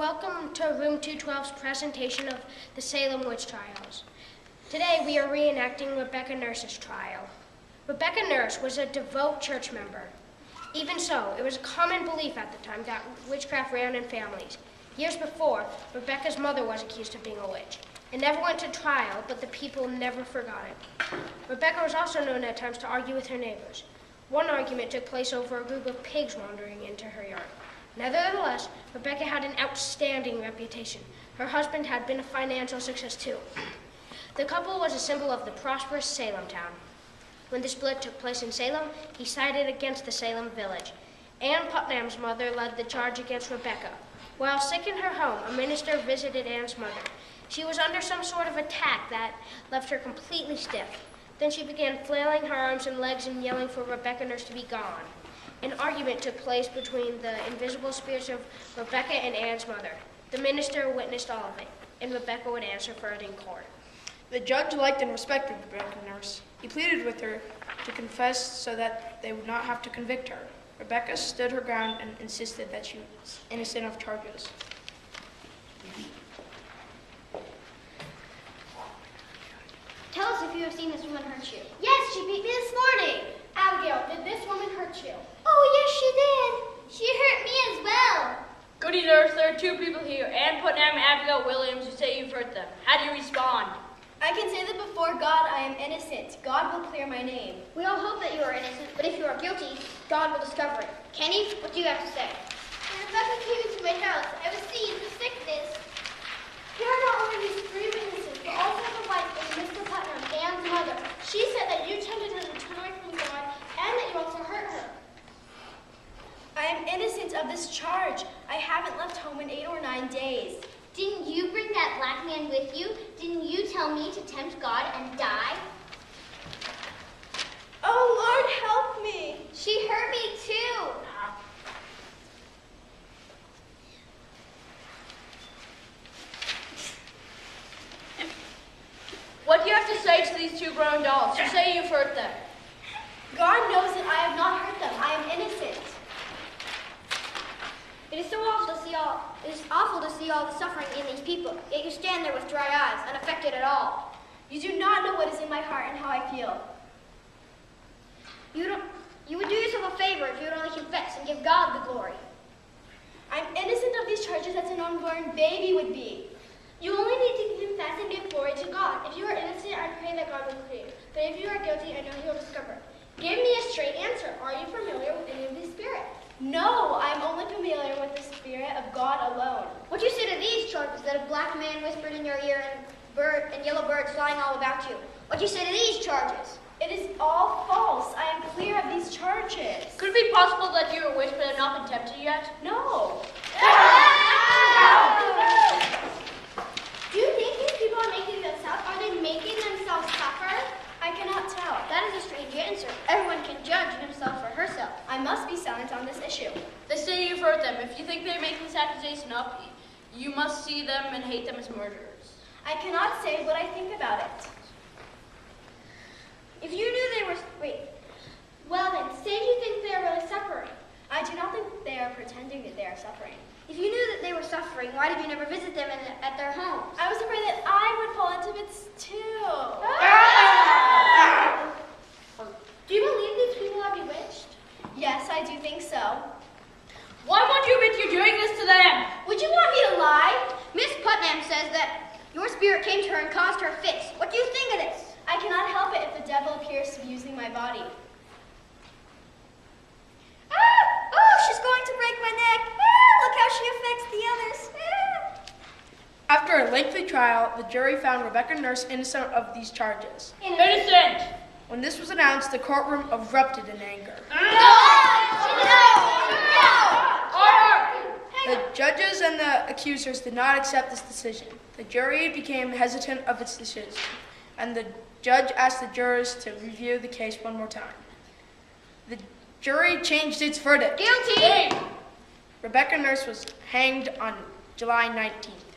welcome to Room 212's presentation of the Salem witch trials. Today we are reenacting Rebecca Nurse's trial. Rebecca Nurse was a devout church member. Even so, it was a common belief at the time that witchcraft ran in families. Years before, Rebecca's mother was accused of being a witch. It never went to trial, but the people never forgot it. Rebecca was also known at times to argue with her neighbors. One argument took place over a group of pigs wandering into her yard. Nevertheless, Rebecca had an outstanding reputation. Her husband had been a financial success too. The couple was a symbol of the prosperous Salem town. When the split took place in Salem, he sided against the Salem village. Ann Putnam's mother led the charge against Rebecca. While sick in her home, a minister visited Ann's mother. She was under some sort of attack that left her completely stiff. Then she began flailing her arms and legs and yelling for Rebecca Nurse to be gone. An argument took place between the invisible spirits of Rebecca and Ann's mother. The minister witnessed all of it, and Rebecca would answer for it in court. The judge liked and respected Rebecca Nurse. He pleaded with her to confess so that they would not have to convict her. Rebecca stood her ground and insisted that she was innocent of charges. Tell us if you have seen this woman hurt you. Yes, she beat me this morning. Abigail, did this woman hurt you? Oh, yes, she did. She hurt me as well. Goody Nurse, there are two people here, Ann Putnam and Abigail Williams, who say you've hurt them. How do you respond? I can say that before God I am innocent. God will clear my name. We all hope that you are innocent, but if you are guilty, God will discover it. Kenny, what do you have to say? When Rebecca came into my house, I was seized with sickness. Here are not only these three witnesses, but also the wife of Mr. Putnam, Ann's mother. She said that you tempted her to turn away from God and that you also hurt her. I am innocent of this charge. I haven't left home in 8 or 9 days. Didn't you bring that black man with you? Didn't you tell me to tempt God and die? Oh, Lord, help me. She hurt me too. What do you have to say to these two grown dolls who say you've hurt them? God knows that I have not hurt them. I am innocent. It is awful to see all the suffering in these people, yet you stand there with dry eyes, unaffected at all. You do not know what is in my heart and how I feel. You would do yourself a favor if you would only confess and give God the glory. I'm innocent of these charges as an unborn baby would be. You only need to confess and give glory to God. If you are innocent, I pray that God will clear you. But if you are guilty, I know He will discover. Give me a straight answer. Are you familiar with any of these spirits? No, I'm only familiar with the Spirit of God alone. What do you say to these charges that a black man whispered in your ear and yellow birds flying all about you? What do you say to these charges? It is all false. I am clear of these charges. Could it be possible that you were witched but have not been tempted yet? No. Do you think these people are making themselves? Are they making themselves suffer? I cannot tell. That is a strange answer. Everyone can judge himself or herself. I must be silent on this issue. They say you've hurt them. If you think they're making this accusation up, you must see them and hate them as murderers. I cannot say what I think about it. If you knew they were... Well then, say you think they are really suffering. I do not think they are pretending that they are suffering. If you knew that they were suffering, why did you never visit them at their homes? I was afraid that I would fall into it too. Do you believe these people are bewitched? Yes, I do think so. Why won't you admit you're doing this to them? Would you want me to lie? Miss Putnam says that your spirit came to her and caused her fits. What do you think of this? I cannot help it if the devil appears to be using my body. Oh, she's going to break my neck. Look how she affects the others. After a lengthy trial, the jury found Rebecca Nurse innocent of these charges. Innocent! When this was announced, the courtroom erupted in anger. The judges and the accusers did not accept this decision. The jury became hesitant of its decision, and the judge asked the jurors to review the case one more time. The jury changed its verdict. Guilty! Rebecca Nurse was hanged on July 19th.